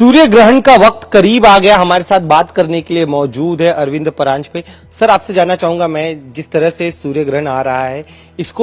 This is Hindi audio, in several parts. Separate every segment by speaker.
Speaker 1: सूर्य ग्रहण का वक्त करीब आ गया। हमारे साथ बात करने के लिए मौजूद है अरविंद परांज पे। सर, आपसे जानना चाहूंगा मैं, जिस तरह से सूर्य ग्रहण आ रहा है, इस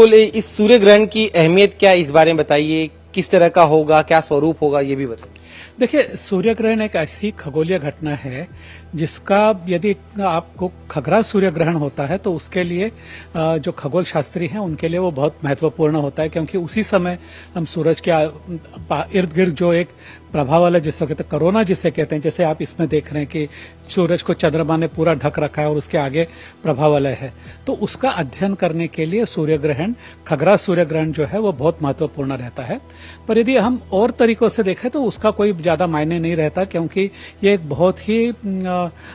Speaker 1: सूर्य ग्रहण की अहमियत क्या है, इस बारे में बताइए। किस तरह का होगा, क्या स्वरूप होगा, ये भी बताइए।
Speaker 2: देखिए, सूर्य ग्रहण एक ऐसी खगोलीय घटना है जिसका यदि आपको खगरा सूर्य ग्रहण होता है तो उसके लिए जो खगोल शास्त्री हैं उनके लिए वो बहुत महत्वपूर्ण होता है, क्योंकि उसी समय हम सूरज के इर्द गिर्द जो एक प्रभाव वाला जिसे कहते हैं कोरोना जिसे कहते हैं, जैसे आप इसमें देख रहे हैं कि सूरज को चंद्रमा ने पूरा ढक रखा है और उसके आगे प्रभाव वाला है, तो उसका अध्ययन करने के लिए सूर्य ग्रहण, खगरा सूर्य ग्रहण जो है वो बहुत महत्वपूर्ण रहता है। पर यदि हम और तरीकों से देखें तो उसका कोई ज्यादा मायने नहीं रहता, क्योंकि ये एक बहुत ही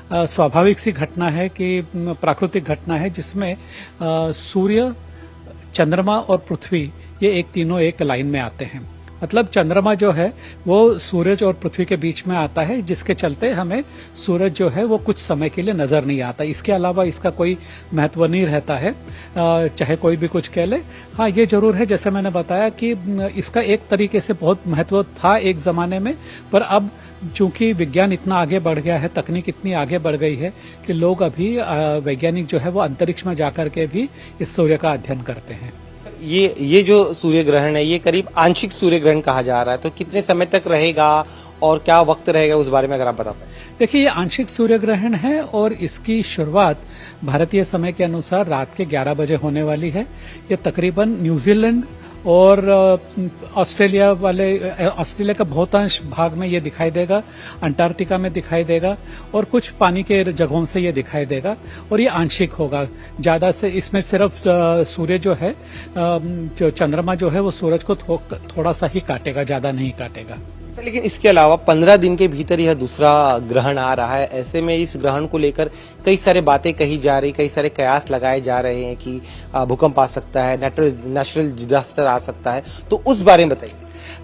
Speaker 2: स्वाभाविक सी घटना है कि प्राकृतिक घटना है जिसमें सूर्य, चंद्रमा और पृथ्वी ये एक तीनों एक लाइन में आते हैं। मतलब चंद्रमा जो है वो सूरज और पृथ्वी के बीच में आता है, जिसके चलते हमें सूरज जो है वो कुछ समय के लिए नजर नहीं आता। इसके अलावा इसका कोई महत्व नहीं रहता है, चाहे कोई भी कुछ कह ले। हाँ, ये जरूर है, जैसे मैंने बताया कि इसका एक तरीके से बहुत महत्व था एक जमाने में, पर अब चूंकि विज्ञान इतना आगे बढ़ गया है, तकनीक इतनी आगे बढ़ गई है कि लोग अभी वैज्ञानिक जो है वो अंतरिक्ष में जाकर के भी इस सूर्य का अध्ययन करते हैं।
Speaker 1: ये जो सूर्य ग्रहण है, ये करीब आंशिक सूर्य ग्रहण कहा जा रहा है, तो कितने समय तक रहेगा और क्या वक्त रहेगा, उस बारे में अगर आप बता पाए।
Speaker 2: देखिए, ये आंशिक सूर्य ग्रहण है और इसकी शुरुआत भारतीय समय के अनुसार रात के 11 बजे होने वाली है। ये तकरीबन न्यूजीलैंड और ऑस्ट्रेलिया का बहुतांश भाग में ये दिखाई देगा, अंटार्कटिका में दिखाई देगा और कुछ पानी के जगहों से ये दिखाई देगा, और ये आंशिक होगा। ज्यादा से इसमें सिर्फ सूर्य जो है, जो चंद्रमा जो है वो सूरज को थोड़ा सा ही काटेगा, ज्यादा नहीं काटेगा।
Speaker 1: लेकिन इसके अलावा 15 दिन के भीतर यह दूसरा ग्रहण आ रहा है। ऐसे में इस ग्रहण को लेकर कई सारे बातें कही जा रही, कई सारे कयास लगाए जा रहे हैं कि भूकंप आ सकता है, नेचुरल डिजास्टर आ सकता है, तो उस बारे में बताइए।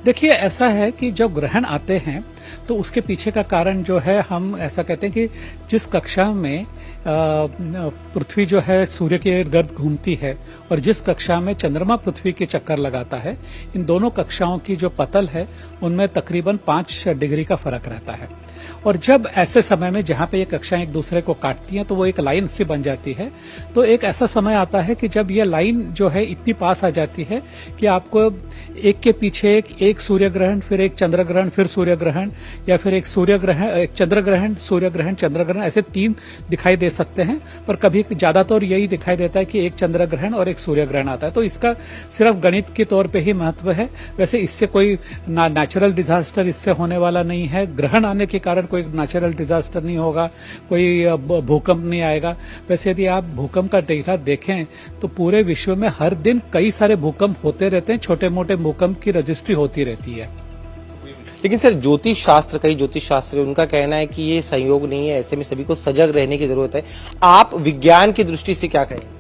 Speaker 2: देखिए, ऐसा है कि जब ग्रहण आते हैं तो उसके पीछे का कारण जो है, हम ऐसा कहते हैं कि जिस कक्षा में पृथ्वी जो है सूर्य के इर्द गिर्द घूमती है और जिस कक्षा में चंद्रमा पृथ्वी के चक्कर लगाता है, इन दोनों कक्षाओं की जो पतल है उनमें तकरीबन 5 डिग्री का फर्क रहता है। और जब ऐसे समय में जहां पे ये कक्षाएं एक दूसरे को काटती हैं तो वो एक लाइन सी बन जाती है, तो एक ऐसा समय आता है कि जब ये लाइन जो है इतनी पास आ जाती है कि आपको एक के पीछे एक सूर्य ग्रहण, फिर एक चंद्र ग्रहण, फिर सूर्य ग्रहण, या फिर एक सूर्य ग्रहण, एक चंद्र ग्रहण, सूर्य ग्रहण, चंद्र ग्रहण, ऐसे 3 दिखाई दे सकते हैं। पर कभी ज्यादातर यही दिखाई देता है कि एक चंद्र ग्रहण और एक सूर्य ग्रहण आता है। तो इसका सिर्फ गणित के तौर पे ही महत्व है। वैसे इससे कोई नेचुरल डिजास्टर इससे होने वाला नहीं है। ग्रहण आने के कारण कोई नेचुरल डिजास्टर नहीं होगा, कोई भूकंप नहीं आएगा। वैसे यदि आप भूकंप का डेटा देखें तो पूरे विश्व में हर दिन कई सारे भूकंप होते रहते हैं, छोटे मोटे भूकंप की रजिस्ट्री होती रहती है।
Speaker 1: लेकिन सर, ज्योतिष शास्त्र उनका कहना है कि ये संयोग नहीं है, ऐसे में सभी को सजग रहने की जरूरत है। आप विज्ञान की दृष्टि से क्या कहेंगे?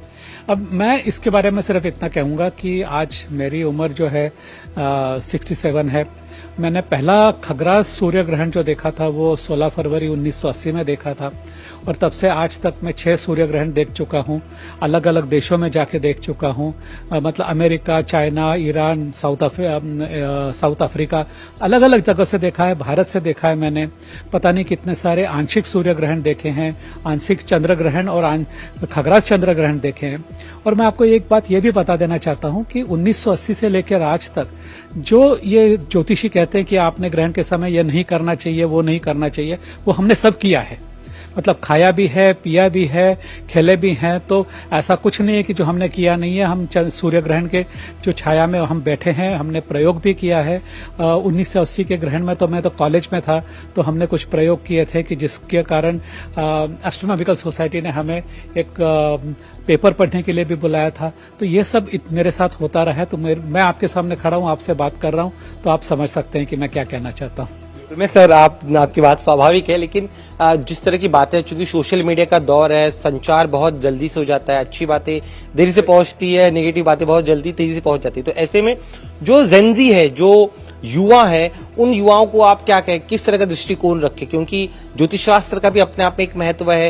Speaker 2: अब मैं इसके बारे में सिर्फ इतना कहूंगा कि आज मेरी उम्र जो है 67 है। मैंने पहला खगरा सूर्य ग्रहण जो देखा था वो 16 फरवरी 1980 में देखा था, और तब से आज तक मैं 6 सूर्य ग्रहण देख चुका हूं। अलग अलग देशों में जाके देख चुका हूं, मतलब America, China, Iran, south Africa, अलग अलग जगह से देखा है। भारत से देखा है मैंने। पता नहीं कितने सारे आंशिक सूर्य ग्रहण देखे हैं, आंशिक चंद्र ग्रहण और खगरा चंद्र ग्रहण देखे हैं। और मैं आपको एक बात यह भी बता देना चाहता हूं कि 1980 से लेकर आज तक जो ये ज्योतिषी कहते हैं कि आपने ग्रहण के समय ये नहीं करना चाहिए, वो नहीं करना चाहिए, वो हमने सब किया है। मतलब खाया भी है, पिया भी है, खेले भी हैं। तो ऐसा कुछ नहीं है कि जो हमने किया नहीं है। हम सूर्य ग्रहण के जो छाया में हम बैठे हैं, हमने प्रयोग भी किया है। 1980 के ग्रहण में तो मैं तो कॉलेज में था, तो हमने कुछ प्रयोग किए थे कि जिसके कारण एस्ट्रोनॉमिकल सोसाइटी ने हमें एक पेपर पढ़ने के लिए भी बुलाया था। तो ये सब मेरे साथ होता रहा है। तो मैं आपके सामने खड़ा हूं, आपसे बात कर रहा हूं, तो आप समझ सकते हैं कि मैं क्या कहना चाहता हूं।
Speaker 1: में सर, आपकी बात स्वाभाविक है, लेकिन जिस तरह की बातें, चूंकि सोशल मीडिया का दौर है, संचार बहुत जल्दी से हो जाता है, अच्छी बातें देरी से पहुंचती है, नेगेटिव बातें बहुत जल्दी तेजी से पहुंच जाती है। तो ऐसे में जो जेनजी है, जो युवा है, उन युवाओं को आप क्या कहें, किस तरह का दृष्टिकोण रखें? क्योंकि ज्योतिष शास्त्र का भी अपने आप में एक महत्व है,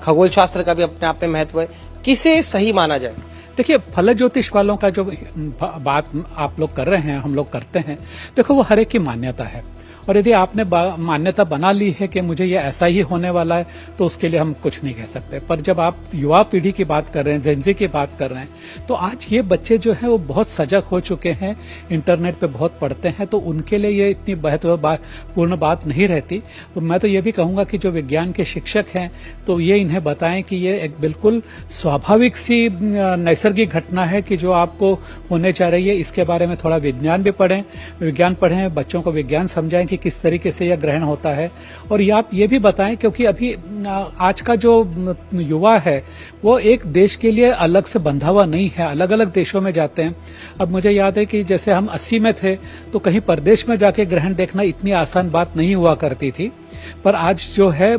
Speaker 1: खगोल शास्त्र का भी अपने आप में महत्व है। किसे सही माना जाए?
Speaker 2: देखिए, फल ज्योतिष वालों का जो बात आप लोग कर रहे हैं, हम लोग करते हैं, देखो वो हर एक की मान्यता है। और यदि आपने मान्यता बना ली है कि मुझे ये ऐसा ही होने वाला है, तो उसके लिए हम कुछ नहीं कह सकते। पर जब आप युवा पीढ़ी की बात कर रहे हैं, जेनजी की बात कर रहे हैं, तो आज ये बच्चे जो हैं वो बहुत सजग हो चुके हैं, इंटरनेट पे बहुत पढ़ते हैं, तो उनके लिए ये इतनी महत्वपूर्ण बात नहीं रहती। मैं तो ये भी कहूंगा कि जो विज्ञान के शिक्षक हैं, तो ये इन्हें बताएं कि ये एक बिल्कुल स्वाभाविक सी नैसर्गिक घटना है कि जो आपको होने जा रही है। इसके बारे में थोड़ा विज्ञान पढ़ें, बच्चों को विज्ञान समझाएं कि किस तरीके से यह ग्रहण होता है। और ये आप ये भी बताएं, क्योंकि अभी आज का जो युवा है वो एक देश के लिए अलग से बंधा हुआ नहीं है, अलग अलग देशों में जाते हैं। अब मुझे याद है कि जैसे हम 80 में थे तो कहीं परदेश में जाके ग्रहण देखना इतनी आसान बात नहीं हुआ करती थी, पर आज जो है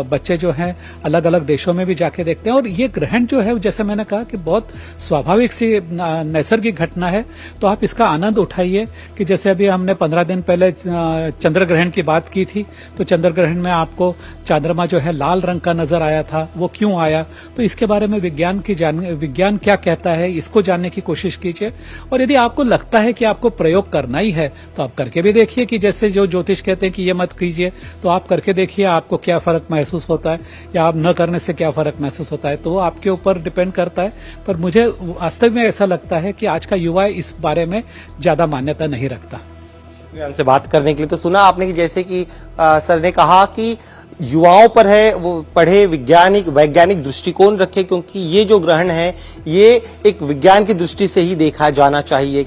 Speaker 2: बच्चे जो हैं अलग अलग देशों में भी जाके देखते हैं। और ये ग्रहण जो है, जैसे मैंने कहा कि बहुत स्वाभाविक सी नैसर्गिक घटना है, तो आप इसका आनंद उठाइए। कि जैसे अभी हमने 15 दिन पहले चंद्र ग्रहण की बात की थी, तो चंद्र ग्रहण में आपको चंद्रमा जो है लाल रंग का नजर आया था, वो क्यों आया, तो इसके बारे में विज्ञान क्या कहता है, इसको जानने की कोशिश कीजिए। और यदि आपको लगता है कि आपको प्रयोग करना ही है, तो आप करके भी देखिए। कि जैसे जो ज्योतिष कहते हैं कि ये मत कीजिए, तो आप करके देखिए आपको क्या फर्क महसूस होता है, या आप न करने से क्या फर्क महसूस होता है, तो वो आपके ऊपर डिपेंड करता है। पर मुझे वास्तव में ऐसा लगता है कि आज का युवा इस बारे में ज्यादा मान्यता नहीं रखता।
Speaker 1: हमसे बात करने के लिए। तो सुना आपने कि जैसे कि सर ने कहा कि युवाओं पर है वो पढ़े, वैज्ञानिक दृष्टिकोण रखे, क्योंकि ये जो ग्रहण है ये एक विज्ञान की दृष्टि से ही देखा जाना चाहिए।